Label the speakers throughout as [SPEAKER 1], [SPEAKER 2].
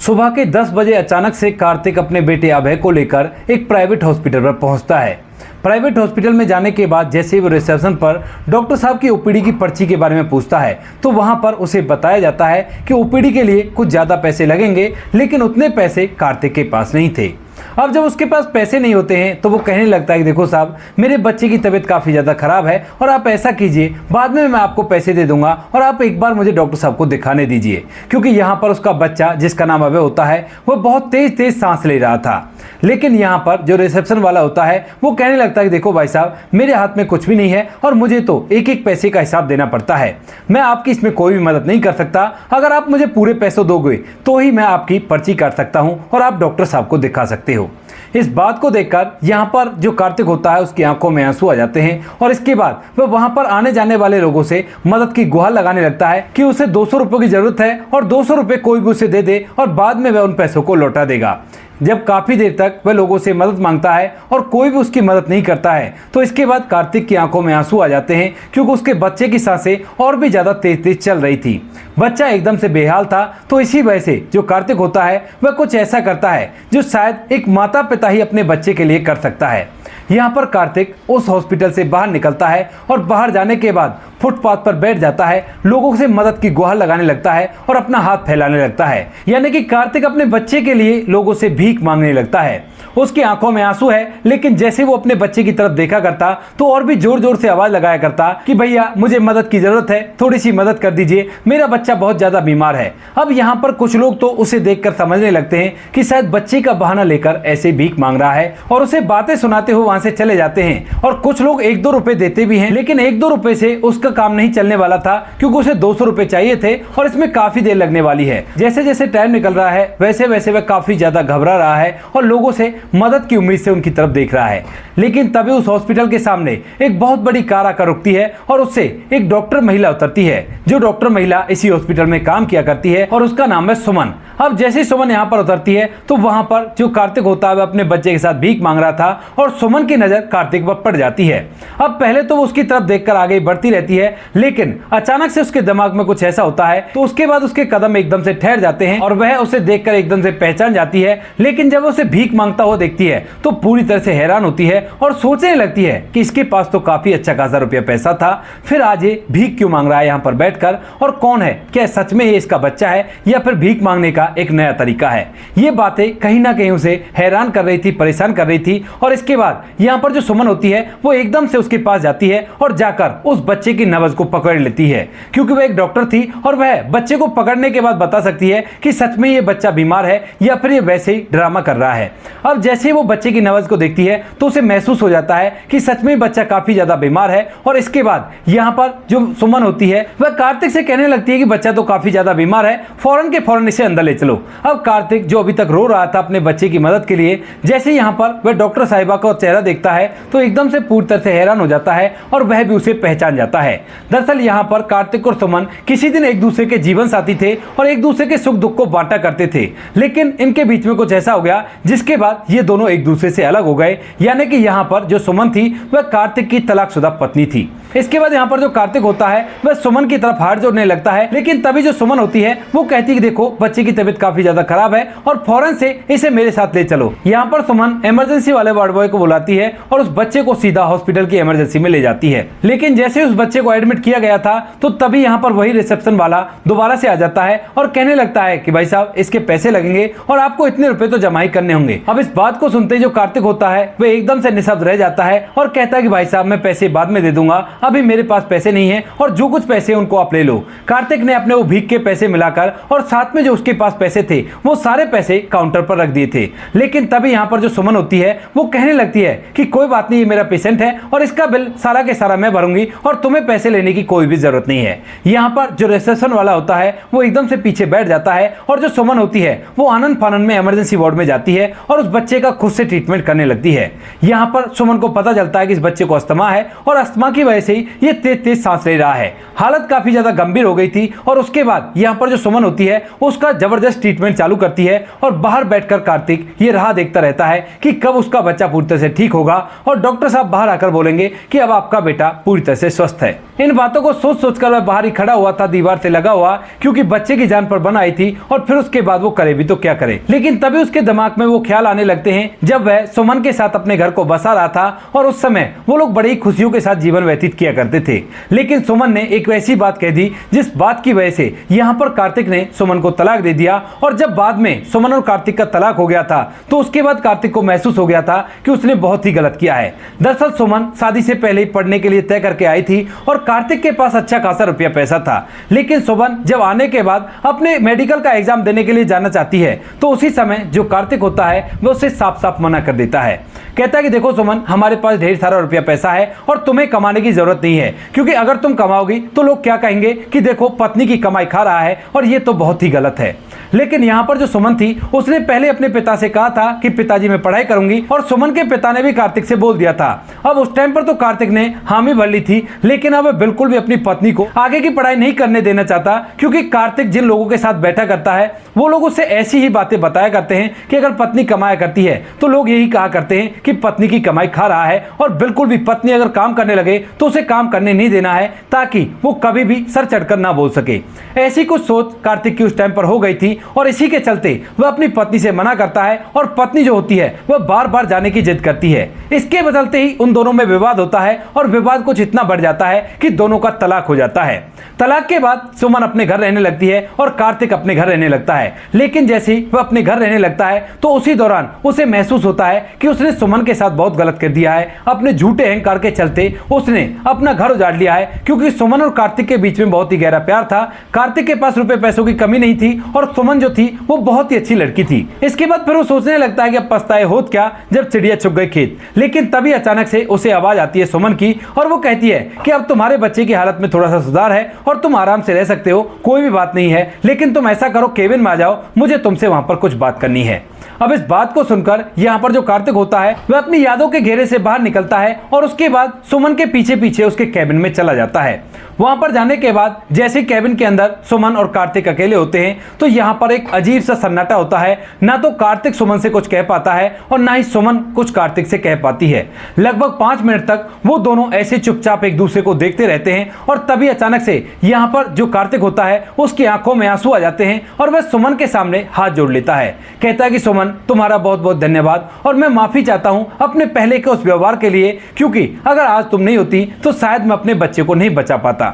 [SPEAKER 1] सुबह के 10 बजे अचानक से कार्तिक अपने बेटे अभय को लेकर एक प्राइवेट हॉस्पिटल पर पहुंचता है। प्राइवेट हॉस्पिटल में जाने के बाद जैसे ही वो रिसेप्शन पर डॉक्टर साहब की ओपीडी की पर्ची के बारे में पूछता है तो वहां पर उसे बताया जाता है कि ओपीडी के लिए कुछ ज़्यादा पैसे लगेंगे, लेकिन उतने पैसे कार्तिक के पास नहीं थे। अब जब उसके पास पैसे नहीं होते हैं तो वो कहने लगता है कि देखो साहब, मेरे बच्चे की तबीयत काफ़ी ज़्यादा ख़राब है और आप ऐसा कीजिए, बाद में मैं आपको पैसे दे दूंगा और आप एक बार मुझे डॉक्टर साहब को दिखाने दीजिए। क्योंकि यहाँ पर उसका बच्चा, जिसका नाम अभय होता है, वो बहुत तेज़ सांस ले रहा था। लेकिन यहाँ पर जो रिसेप्शन वाला होता है वो कहने लगता है कि देखो भाई साहब, मेरे हाथ में कुछ भी नहीं है और मुझे तो एक एक पैसे का हिसाब देना पड़ता है। मैं आपकी इसमें कोई भी मदद नहीं कर सकता। अगर आप मुझे पूरे पैसे दोगे तो ही मैं आपकी पर्ची काट सकता हूँ और आप डॉक्टर साहब को दिखा सकते हो। इस बात को देखकर यहाँ पर जो कार्तिक होता है उसकी आंखों में आंसू आ जाते हैं और इसके बाद वह वहां पर आने जाने वाले लोगों से मदद की गुहार लगाने लगता है कि उसे 200 रुपये की जरूरत है और 200 रुपये कोई भी उसे दे दे और बाद में वह उन पैसों को लौटा देगा। जब काफ़ी देर तक वह लोगों से मदद मांगता है और कोई भी उसकी मदद नहीं करता है तो इसके बाद कार्तिक की आंखों में आंसू आ जाते हैं, क्योंकि उसके बच्चे की सांसें और भी ज़्यादा तेज तेज चल रही थी। बच्चा एकदम से बेहाल था। तो इसी वजह से जो कार्तिक होता है वह कुछ ऐसा करता है जो शायद एक माता पिता ही अपने बच्चे के लिए कर सकता है। यहाँ पर कार्तिक उस हॉस्पिटल से बाहर निकलता है और बाहर जाने के बाद फुटपाथ पर बैठ जाता है, लोगों से मदद की गुहार लगाने लगता है और अपना हाथ फैलाने लगता है। यानी कि कार्तिक अपने बच्चे के लिए लोगों से भीख मांगने लगता है। उसकी आंखों में आंसू है, लेकिन जैसे वो अपने बच्चे की तरफ देखा करता तो और भी जोर जोर से आवाज लगाया करता कि भैया मुझे मदद की जरूरत है, थोड़ी सी मदद कर दीजिए, मेरा बच्चा बहुत ज्यादा बीमार है। अब यहाँ पर कुछ लोग तो उसे देखकर समझने लगते हैं कि शायद बच्चे का बहाना लेकर ऐसे भीख मांग रहा है और उसे बातें सुनाते हुए वहां से चले जाते हैं। और कुछ लोग 1-2 रुपए देते भी हैं, लेकिन 1-2 रुपए से उसका काम नहीं चलने वाला था, क्योंकि उसे 200 रुपए चाहिए थे और इसमें काफी देर लगने वाली है। जैसे जैसे टाइम निकल रहा है वैसे वैसे वह काफी ज्यादा घबरा रहा है और लोगों से मदद की उम्मीद से उनकी तरफ देख रहा है। लेकिन तभी उस हॉस्पिटल के सामने एक बहुत बड़ी कार आकर रुकती है और उससे एक डॉक्टर महिला उतरती है। जो डॉक्टर महिला इसी हॉस्पिटल में काम किया करती है और उसका नाम है सुमन। अब जैसे ही सुमन यहाँ पर उतरती है तो वहां पर जो कार्तिक होता है वह अपने बच्चे के साथ भीख मांग रहा था और सुमन की नजर कार्तिक पर पड़ जाती है। अब पहले तो वो उसकी तरफ देखकर आगे बढ़ती रहती है, लेकिन अचानक से उसके दिमाग में कुछ ऐसा होता है तो उसके बाद उसके कदम एकदम से ठहर जाते हैं और वह उसे देखकर एकदम से पहचान जाती है। लेकिन जब उसे भीख मांगता हुआ देखती है तो पूरी तरह से हैरान होती है और सोचने लगती है कि इसके पास तो काफी अच्छा खासा रुपया पैसा था, फिर आज ये भीख क्यों मांग रहा है यहाँ पर बैठकर, और कौन है, क्या सच में ये इसका बच्चा है या फिर भीख मांगने का एक नया तरीका है। ये बातें कहीं ना कहीं उसे हैरान कर रही थी, परेशान कर रही थी। और इसके बाद यहाँ पर जो सुमन होती है वो एकदम से उसके पास जाती है और जाकर उस बच्चे की नब्ज को पकड़ लेती है, क्योंकि वह एक डॉक्टर थी और वह बच्चे को पकड़ने के बाद बता सकती है कि सच में ये बच्चा बीमार है या फिर ये वैसे ही ड्रामा कर रहा है। अब जैसे वो बच्चे की नब्ज को देखती है तो उसे महसूस हो जाता है कि सच में बच्चा काफी ज्यादा बीमार है। और इसके बाद यहाँ पर जो सुमन होती है वह कार्तिक से कहने लगती है कि बच्चा तो काफी ज्यादा बीमार है, फौरन के फौरन इसे अंदर ले चलो। अब कार्तिक जो अभी तक रो रहा था अपने बच्चे की मदद के लिए, जैसे यहाँ पर वह डॉक्टर साहिबा का चेहरा देखता है तो एकदम से पूरी तरह से हैरान हो जाता है और वह भी उसे पहचान जाता है। दरअसल यहाँ पर कार्तिक और सुमन किसी दिन एक दूसरे के जीवन साथी थे और एक दूसरे के सुख दुख को बांटा करते थे, लेकिन इनके बीच में कुछ ऐसा हो गया जिसके बाद ये दोनों एक दूसरे से अलग हो गए। यानी कि यहाँ पर जो सुमन थी वह कार्तिक की तलाकशुदा पत्नी थी। इसके बाद यहाँ पर जो कार्तिक होता है वह सुमन की तरफ हाथ जोड़ने लगता है, लेकिन तभी जो सुमन होती है वो कहती है कि देखो बच्चे की तबीयत काफी ज्यादा खराब है और फौरन से इसे मेरे साथ ले चलो। यहाँ पर सुमन इमरजेंसी वाले वार्ड बॉय को बुलाती है और उस बच्चे को सीधा हॉस्पिटल की इमरजेंसी में ले जाती है। लेकिन जैसे उस बच्चे को एडमिट किया गया था तो तभी यहाँ पर वही रिसेप्शन वाला दोबारा से आ जाता है और कहने लगता है कि भाई साहब इसके पैसे लगेंगे और आपको इतने रुपए तो जमा ही करने होंगे। अब इस बात को सुनते जो कार्तिक होता है वह एकदम से निशब्द रह जाता है और कहता है कि भाई साहब मैं पैसे बाद में दे दूंगा, अभी मेरे पास पैसे नहीं है और जो कुछ पैसे उनको आप ले लो। कार्तिक ने अपने वो भीख के पैसे मिलाकर और साथ में जो उसके पास पैसे थे वो सारे पैसे काउंटर पर रख दिए थे। लेकिन तभी यहाँ पर जो सुमन होती है वो कहने लगती है कि कोई बात नहीं, ये मेरा पेशेंट है और इसका बिल सारा के सारा मैं भरूंगी और तुम्हें पैसे लेने की कोई भी जरूरत नहीं है। यहाँ पर जो रिसेप्शन वाला होता है वो एकदम से पीछे बैठ जाता है और जो सुमन होती है वो आनंद फानंद में इमरजेंसी वार्ड में जाती है और उस बच्चे का खुद से ट्रीटमेंट करने लगती है। यहाँ पर सुमन को पता चलता है कि इस बच्चे को अस्थमा है और अस्थमा की वजह से ही ये तेज तेज सांस ले रहा है। हालत काफी ज्यादा गंभीर हो गई थी और उसके बाद यहाँ पर जो सुमन होती है उसका जबरदस्त ट्रीटमेंट चालू करती है और बाहर बैठकर कार्तिक ये राह देखता रहता है कि कब उसका बच्चा पूरी तरह से ठीक होगा और डॉक्टर साहब बाहर आकर बोलेंगे कि अब आपका बेटा पूरी तरह से स्वस्थ है। इन बातों को सोच सोचकर वह बाहर ही खड़ा हुआ था, दीवार से लगा हुआ, क्योंकि बच्चे की जान पर बन आई थी और फिर उसके बाद वो करे भी तो क्या करे। लेकिन तभी उसके दिमाग में वो ख्याल आने लगते हैं जब वह सुमन के साथ अपने घर को बसा रहा था और उस समय वो लोग बड़ी खुशियों के साथ जीवन व्यतीत किया करते थे। लेकिन सुमन ने एक वैसी बात कह दी जिस बात की वजह से यहाँ पर कार्तिक ने सुमन को तलाक दे दिया। और जब बाद में सुमन और कार्तिक का तलाक हो गया था तो उसके बाद कार्तिक को महसूस हो गया था कि उसने बहुत ही गलत किया है। दरअसल सुमन शादी से पहले ही पढ़ने के लिए तय करके आई थी और कार्तिक के पास अच्छा खासा रुपया पैसा था। लेकिन सुमन जब आने के बाद अपने मेडिकल का एग्जाम देने के लिए जाना चाहती है तो उसी समय जो कार्तिक होता है वो उसे साफ साफ मना कर देता है। कहता है कि देखो सुमन, हमारे पास ढेर सारा रुपया पैसा है और तुम्हें कमाने की जरूरत नहीं है, क्योंकि अगर तुम कमाओगी तो लोग क्या कहेंगे कि देखो पत्नी की कमाई खा रहा है, और ये तो बहुत ही गलत है। लेकिन यहाँ पर जो सुमन थी उसने पहले अपने पिता से कहा था कि पिताजी मैं पढ़ाई करूंगी, और सुमन के पिता ने भी कार्तिक से बोल दिया था। अब उस टाइम पर तो कार्तिक ने हामी भर ली थी, लेकिन अब वह बिल्कुल भी अपनी पत्नी को आगे की पढ़ाई नहीं करने देना चाहता, क्योंकि कार्तिक जिन लोगों के साथ बैठा करता है वो लोग उससे ऐसी ही बातें बताया करते हैं कि अगर पत्नी कमाया करती है तो लोग यही कहा करते हैं कि पत्नी की कमाई खा रहा है, और बिल्कुल भी पत्नी अगर काम करने लगे तो उसे काम करने नहीं देना है ताकि वो कभी भी सर चढ़कर ना बोल सके। ऐसी कुछ सोच कार्तिक की उस टाइम पर हो गई थी और इसी के चलते वह अपनी पत्नी से मना करता है और पत्नी जो होती है वह बार बार जाने की जिद करती है। इसके बदलते ही उन दोनों में विवाद होता है और विवाद कुछ इतना बढ़ जाता है कि दोनों का तलाक हो जाता है। तलाक के बाद सुमन अपने घर रहने लगती है और कार्तिक अपने घर रहने लगता है। लेकिन जैसे ही वह अपने घर रहने लगता है तो उसी दौरान उसे महसूस होता है कि उसने सुमन के साथ बहुत गलत कर दिया है। अपने झूठे अहंकार के चलते उसने अपना घर उजाड़ लिया है, क्योंकि सुमन और कार्तिक के बीच में बहुत ही गहरा प्यार था। कार्तिक के पास रुपए पैसों की कमी नहीं थी और सुमन जो थी वो बहुत ही अच्छी लड़की थी। इसके बाद फिर वो सोचने लगता है कि अब पछताए होत क्या जब चिड़िया चुग गई खेत। लेकिन तभी अचानक से उसे आवाज आती है सुमन की, और वो कहती है कि अब तुम्हारे बच्चे की हालत में थोड़ा सा सुधार है और तुम आराम से रह सकते हो, कोई भी बात नहीं है। लेकिन तुम ऐसा करो, केबिन में आ जाओ, मुझे तुमसे वहां पर कुछ बात करनी है। अब इस बात को सुनकर यहाँ पर जो कार्तिक होता है वह अपनी यादों के घेरे से बाहर निकलता है और उसके बाद सुमन के पीछे पीछे उसके कैबिन में चला जाता है। वहां पर जाने के बाद जैसे कैबिन के अंदर सुमन और कार्तिक अकेले होते हैं तो यहाँ पर एक अजीब सा सन्नाटा होता है। ना तो कार्तिक सुमन से कुछ कह पाता है और ना ही सुमन कुछ कार्तिक से कह पाती है। लगभग 5 मिनट तक वो दोनों ऐसे चुपचाप एक दूसरे को देखते रहते हैं और तभी अचानक से यहाँ पर जो कार्तिक होता है उसकी आंखों में आंसू आ जाते हैं और वह सुमन के सामने हाथ जोड़ लेता है। कहता है कि सुमन, तुम्हारा बहुत बहुत धन्यवाद और मैं माफी चाहता हूं अपने पहले के उस व्यवहार के लिए, क्योंकि अगर आज तुम नहीं होती तो शायद मैं अपने बच्चे को नहीं बचा पाता।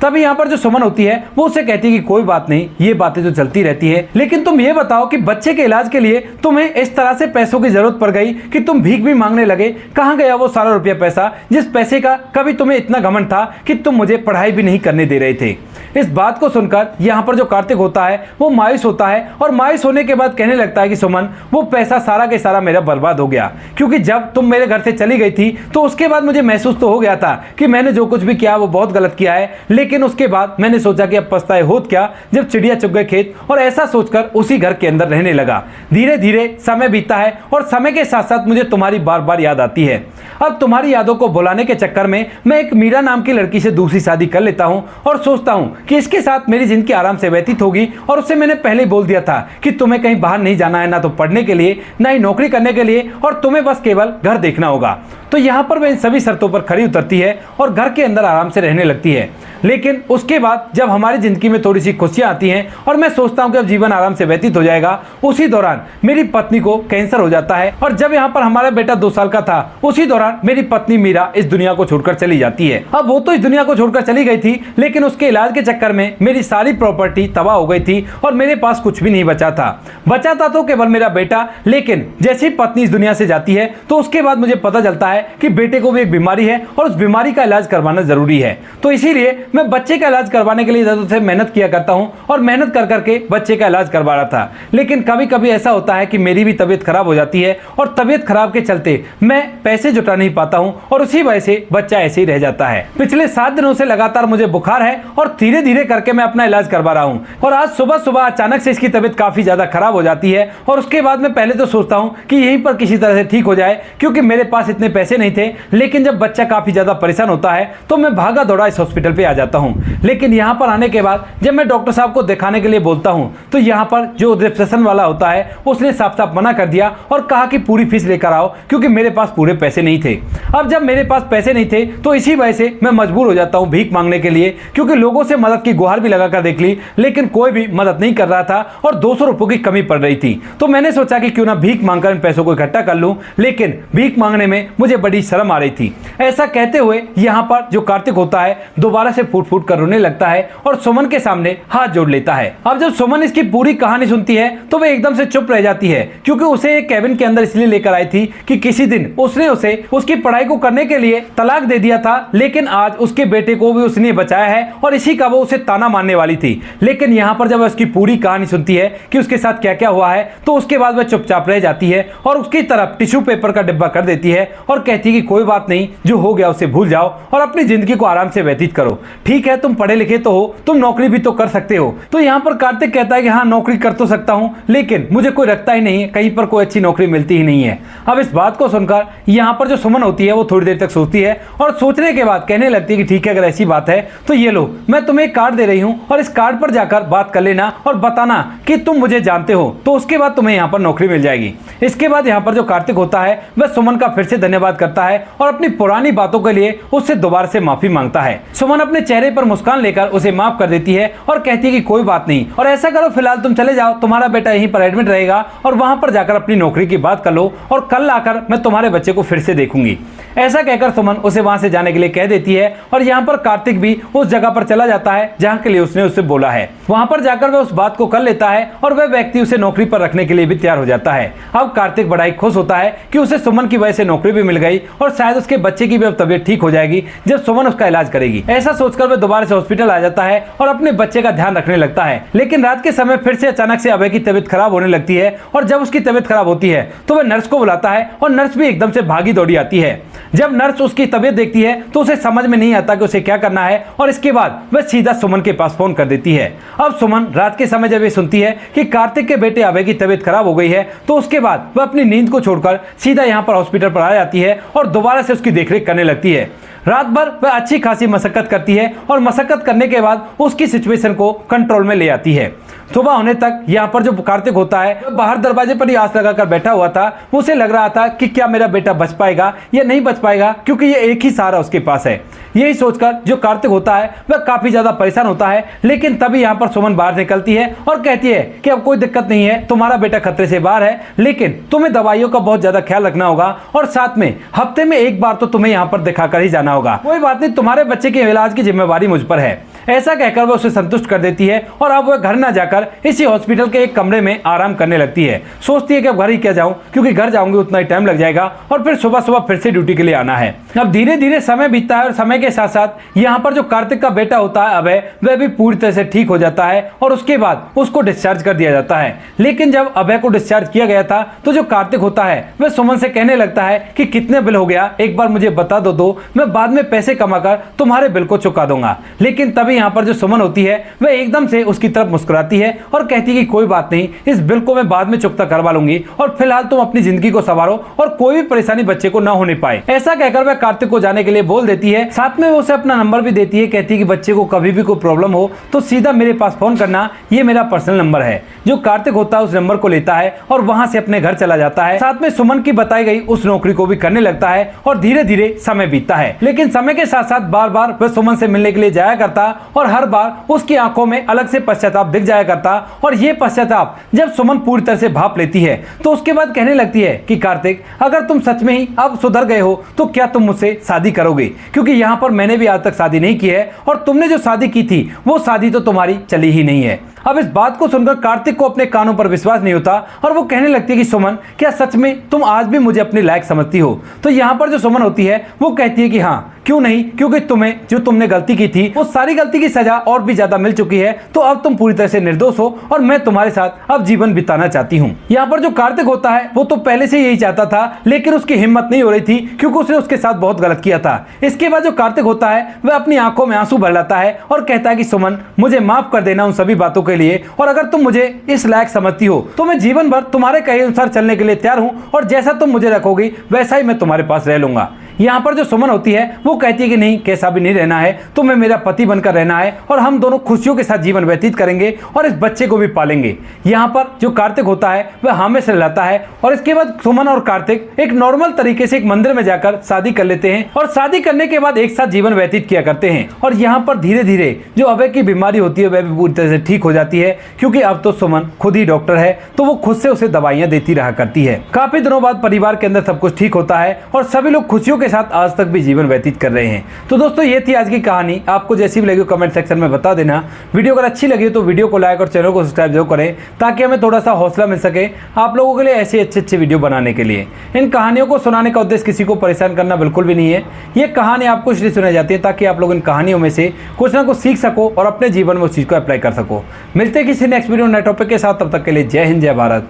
[SPEAKER 1] तभी यहाँ पर जो सुमन होती है वो उसे कहती है कि कोई बात नहीं, ये बातें तो चलती रहती है, लेकिन तुम ये बताओ कि बच्चे के इलाज के लिए तुम्हें इस तरह से पैसों की जरूरत पड़ गई कि तुम भीख भी मांगने लगे। कहाँ गया वो सारा रुपया पैसा जिस पैसे का कभी तुम्हें इतना घमंड था कि तुम मुझे पढ़ाई भी नहीं करने दे रहे थे। इस बात को सुनकर यहाँ पर जो कार्तिक होता है वो मायूस होता है और मायूस होने के बाद कहने लगता है कि सुमन, वो पैसा सारा के सारा मेरा बर्बाद हो गया, क्योंकि जब तुम मेरे घर से चली गई थी तो उसके बाद मुझे महसूस तो हो गया था कि मैंने जो कुछ भी किया वो बहुत गलत किया है, लेकिन उसके बाद मैंने सोचा कि अब पछताए होत क्या जब चिड़िया चुग गए खेत, और ऐसा सोचकर उसी घर के अंदर रहने लगा। धीरे धीरे समय बीतता है और समय के साथ साथ मुझे तुम्हारी बार बार याद आती है। अब तुम्हारी यादों को भुलाने के चक्कर में मैं एक मीरा नाम की लड़की से दूसरी शादी कर लेता हूँ और सोचता हूँ कि इसके साथ मेरी जिंदगी आराम से व्यतीत होगी। और उससे मैंने पहले ही बोल दिया था कि तुम्हें कहीं बाहर नहीं जाना है, ना तो पढ़ने के लिए ना ही नौकरी करने के लिए, और तुम्हें बस केवल घर देखना होगा। तो यहाँ पर वह इन सभी शर्तों पर खरी उतरती है और घर के अंदर आराम से रहने लगती है। लेकिन उसके बाद जब हमारी जिंदगी में थोड़ी सी खुशियां आती हैं और मैं सोचता हूं कि अब जीवन आराम से व्यतीत हो जाएगा, उसी दौरान मेरी पत्नी को कैंसर हो जाता है। और जब यहाँ पर हमारा बेटा 2 साल का था उसी दौरान मेरी पत्नी मीरा इस दुनिया को छोड़कर चली जाती है। अब वो तो इस दुनिया को छोड़कर चली गई थी, लेकिन उसके इलाज के चक्कर में मेरी सारी प्रॉपर्टी तबाह हो गई थी और मेरे पास कुछ भी नहीं बचा था। बचा था तो केवल मेरा बेटा। लेकिन जैसे ही पत्नी इस दुनिया से जाती है तो उसके बाद मुझे पता चलता है कि बेटे को भी एक बीमारी है और उस बीमारी का इलाज करवाना जरूरी है। तो इसीलिए मैं बच्चे का इलाज करवाने के लिए ज्यादा से मेहनत किया करता हूं और मेहनत कर करके बच्चे का इलाज करवा रहा था। लेकिन कभी कभी ऐसा होता है कि मेरी भी तबीयत खराब हो जाती है और तबीयत खराब के चलते मैं पैसे जुटा नहीं पाता हूं और उसी वजह से बच्चा ऐसे ही रह जाता है। पिछले 7 दिनों से लगातार मुझे बुखार है और धीरे धीरे करके मैं अपना इलाज करवा रहा हूं। और आज सुबह सुबह अचानक से इसकी तबीयत काफी ज्यादा खराब हो जाती है और उसके बाद मैं पहले तो सोचता हूं कि यहीं पर किसी तरह से ठीक हो जाए, क्योंकि मेरे पास इतने पैसे पैसे नहीं थे, लेकिन जब बच्चा काफी ज्यादा परेशान होता है तो मैं भागा दौड़ा इस हॉस्पिटल पे आ जाता हूँ। लेकिन यहाँ पर आने के बाद जब मैं डॉक्टर साहब को दिखाने के लिए बोलता हूँ तो यहाँ पर जो रिसेप्शन वाला होता है उसने साफ साफ मना कर दिया और कहा कि पूरी फीस लेकर आओ, क्योंकि मेरे पास पूरे पैसे नहीं थे। अब जब मेरे पास पैसे नहीं थे तो इसी वजह से मैं मजबूर हो जाता हूँ भीख मांगने के लिए, क्योंकि लोगों से मदद की गुहार भी लगाकर देख ली, लेकिन कोई भी मदद नहीं कर रहा था और 200 रुपयों की कमी पड़ रही थी। तो मैंने सोचा कि क्यों ना भीख मांगकर इन पैसों को इकट्ठा कर लूं, लेकिन भीख मांगने में मुझे बड़ी शर्म आ रही थी। ऐसा कहते हुए यहाँ पर जो कार्तिक होता है दोबारा से फूट फूट कर रोने लगता है और सुमन के सामने हाथ जोड़ लेता है। अब जब सुमन इसकी पूरी कहानी सुनती है तो वह एकदम से चुप रह जाती है, क्योंकि उसे एक कैबिन के अंदर इसलिए लेकर आई थी कि किसी दिन उसने उसे उसकी पढ़ाई को करने के लिए तलाक दे दिया था, लेकिन आज उसके बेटे को भी उसने बचाया है और इसी का वो उसे ताना मारने वाली थी। लेकिन यहाँ पर जब उसकी पूरी कहानी सुनती है कि उसके साथ क्या क्या हुआ है तो उसके बाद वह चुपचाप रह जाती है और उसकी तरफ टिश्यू पेपर का डिब्बा कर देती है और कहती है कि कोई बात नहीं, जो हो गया उसे भूल जाओ और अपनी जिंदगी को आराम से व्यतीत करो। ठीक है, तुम पढ़े लिखे तो हो, तुम नौकरी भी तो कर सकते हो। तो यहाँ पर कार्तिक कहता है कि हाँ, नौकरी कर तो सकता हूँ, लेकिन मुझे कोई रखता ही नहीं है, कहीं पर कोई अच्छी नौकरी मिलती ही नहीं है। अब इस बात को सुनकर यहाँ पर जो सुमन होती है वो थोड़ी देर तक सोचती है और सोचने के बाद कहने लगती है कि ठीक है, अगर ऐसी बात है तो ये लो, मैं तुम्हें एक कार्ड दे रही हूँ और इस कार्ड पर जाकर बात कर लेना और बताना कि तुम मुझे जानते हो, तो उसके बाद तुम्हें यहाँ पर नौकरी मिल जाएगी। इसके बाद यहाँ पर जो कार्तिक होता है वह सुमन का फिर से धन्यवाद करता है और अपनी पुरानी बातों के लिए उससे दोबारा से माफी मांगता है। सुमन अपने चेहरे पर मुस्कान लेकर उसे माफ कर देती है और कहती है कि कोई बात नहीं, और ऐसा करो फिलहाल तुम चले जाओ, तुम्हारा बेटा यहीं पर एडमिट रहेगा और वहां पर जाकर अपनी नौकरी की बात कर लो और कल आकर मैं तुम्हारे बच्चे को फिर से देखूंगी। ऐसा कहकर सुमन उसे वहां से जाने के लिए कह देती है और यहाँ पर कार्तिक भी उस जगह पर चला जाता है जहाँ के लिए उसने उससे बोला है। वहां पर जाकर वह उस बात को कर लेता है और वह व्यक्ति उसे नौकरी पर रखने के लिए भी तैयार हो जाता है। अब कार्तिक बड़ा ही खुश होता है कि उसे सुमन की वजह से नौकरी भी मिल गई और शायद उसके बच्चे की भी अब तबीयत ठीक हो जाएगी जब सुमन उसका इलाज करेगी। ऐसा सोचकर वह दोबारा से हॉस्पिटल आ जाता है और अपने बच्चे का ध्यान रखने लगता है। लेकिन रात के समय फिर से अचानक से अभय की तबीयत खराब होने लगती है और जब उसकी तबीयत खराब होती है तो वह नर्स को बुलाता है और नर्स भी एकदम से भागी दौड़ी आती है। जब नर्स उसकी तबीयत देखती है तो उसे समझ में नहीं आता कि उसे क्या करना है और इसके बाद वह सीधा सुमन के पास फोन कर देती है। अब सुमन रात के समय जब ये सुनती है कि कार्तिक के बेटे अभय की तबीयत खराब हो गई है तो उसके बाद वह अपनी नींद को छोड़कर सीधा यहाँ पर हॉस्पिटल पर आ जाती है और दोबारा से उसकी देखरेख करने लगती है। रात भर वह अच्छी खासी मशक्कत करती है और मशक्कत करने के बाद उसकी सिचुएशन को कंट्रोल में ले आती है। सुबह होने तक यहाँ पर जो कार्तिक होता है वह बाहर दरवाजे पर ही आस लगाकर बैठा हुआ था। उसे लग रहा था कि क्या मेरा बेटा बच पाएगा या नहीं बच पाएगा, क्योंकि ये एक ही सहारा उसके पास है। यही सोचकर जो कार्तिक होता है वह काफी ज्यादा परेशान होता है। लेकिन तभी यहाँ पर सुमन बाहर निकलती है और कहती है कि अब कोई दिक्कत नहीं है, तुम्हारा बेटा खतरे से बाहर है, लेकिन तुम्हें दवाइयों का बहुत ज्यादा ख्याल रखना होगा और साथ में हफ्ते में एक बार तो तुम्हें यहाँ पर दिखाकर ही जाना होगा। कोई बात नहीं, तुम्हारे बच्चे के इलाज की जिम्मेवारी मुझ पर है। ऐसा कहकर वह उसे संतुष्ट कर देती है और अब वह घर न जाकर इसी हॉस्पिटल के एक कमरे में आराम करने लगती है। सोचती है कि अब घर ही क्या जाऊं, क्योंकि घर जाऊंगी उतना ही टाइम लग जाएगा और फिर सुबह सुबह फिर से ड्यूटी के लिए आना है। अब धीरे धीरे समय बीतता है और समय के साथ साथ यहाँ पर जो कार्तिक का बेटा होता है अभय, वह भी पूरी तरह से ठीक हो जाता है और उसके बाद उसको डिस्चार्ज कर दिया जाता है। लेकिन जब अभय को डिस्चार्ज किया गया था तो जो कार्तिक होता है वह सुमन से कहने लगता है कि कितने बिल हो गया, एक बार मुझे बता दो, मैं बाद में पैसे कमाकर तुम्हारे बिल को चुका दूंगा। लेकिन तभी यहाँ पर जो सुमन होती है वह एकदम से उसकी तरफ मुस्कुराती है और कहती है कि कोई बात नहीं, इस बिल को मैं बाद में चुकता करवा लूंगी और फिलहाल तुम अपनी जिंदगी को संवारो और कोई भी परेशानी बच्चे को ना होने पाए। ऐसा कहकर वह कार्तिक को जाने के लिए बोल देती है। साथ में वो उसे अपना नंबर भी देती है, कहती है कि बच्चे को कभी भी कोई प्रॉब्लम हो तो सीधा मेरे पास फोन करना, ये मेरा पर्सनल नंबर है। जो कार्तिक होता है उस नंबर को लेता है और वहां से अपने घर चला जाता है। साथ में सुमन की बताई गई उस नौकरी को भी करने लगता है और धीरे धीरे समय बीतता है। लेकिन समय के साथ साथ बार बार वह सुमन से मिलने के लिए जाया करता और हर बार उसकी आंखों में अलग से पश्चाताप दिख जाया करता। और ये पश्चाताप जब सुमन पूरी तरह से भाप लेती है तो उसके बाद कहने लगती है कि कार्तिक, अगर तुम सच में ही अब सुधर गए हो तो क्या तुम मुझसे शादी करोगे, क्योंकि यहाँ पर मैंने भी आज तक शादी नहीं की है और तुमने जो शादी की थी वो शादी तो तुम्हारी चली ही नहीं है। अब इस बात को सुनकर कार्तिक को अपने कानों पर विश्वास नहीं होता और वो कहने लगती है कि सुमन, क्या सच में तुम आज भी मुझे अपने लायक समझती हो? तो यहाँ पर जो सुमन होती है वो कहती है कि हाँ, क्यों नहीं, क्योंकि तुम्हें जो तुमने गलती की थी वो सारी गलती की सजा और भी ज्यादा मिल चुकी है, तो अब तुम पूरी तरह से निर्दोष हो और मैं तुम्हारे साथ अब जीवन बिताना चाहती हूँ। यहाँ पर जो कार्तिक होता है वो तो पहले से यही चाहता था, लेकिन उसकी हिम्मत नहीं हो रही थी क्योंकि उसने उसके साथ बहुत गलत किया था। इसके बाद जो कार्तिक होता है वह अपनी आंखों में आंसू भर लाता है और कहता है कि सुमन, मुझे माफ कर देना उन सभी बातों के लिए, और अगर तुम मुझे इस लायक समझती हो तो मैं जीवन भर तुम्हारे कहे अनुसार चलने के लिए तैयार हूँ और जैसा तुम मुझे रखोगी वैसा ही मैं तुम्हारे पास रह लूंगा। यहाँ पर जो सुमन होती है वो कहती है कि नहीं, कैसा भी नहीं रहना है, तुम्हें मेरा पति बनकर रहना है और हम दोनों खुशियों के साथ जीवन व्यतीत करेंगे और इस बच्चे को भी पालेंगे। यहाँ पर जो कार्तिक होता है वह हामे से लाता है और इसके बाद सुमन और कार्तिक एक नॉर्मल तरीके से एक मंदिर में जाकर शादी कर लेते हैं और शादी करने के बाद एक साथ जीवन व्यतीत किया करते हैं। और यहाँ पर धीरे धीरे जो अभय की बीमारी होती है वह भी पूरी तरह से ठीक हो जाती है, क्योंकि अब तो सुमन खुद ही डॉक्टर है तो वो खुद से उसे दवाइयां देती रहा करती है। काफी दिनों बाद परिवार के अंदर सब कुछ ठीक होता है और सभी लोग खुशियों के साथ आज तक भी जीवन व्यतीत कर रहे हैं। तो दोस्तों ये थी आज की कहानी। आपको जैसी भी लगी कमेंट सेक्शन में बता देना। वीडियो अगर अच्छी लगी तो वीडियो को लाइक और चैनल को सब्सक्राइब जरूर करें, ताकि हमें थोड़ा सा हौसला मिल सके आप लोगों के लिए ऐसे अच्छे वीडियो बनाने के लिए। इन कहानियों को सुनाने का उद्देश्य किसी को परेशान करना बिल्कुल भी नहीं है। ये कहानी आपको इसलिए सुनाई जाती है ताकि आप लोग इन कहानियों में से कुछ ना कुछ सीख सको और अपने जीवन में उस चीज को अप्लाई कर सको। मिलते हैं किसी नेक्स्ट वीडियो नए टॉपिक के साथ, तब तक के लिए जय हिंद, जय भारत,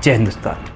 [SPEAKER 1] जय हिंदुस्तान।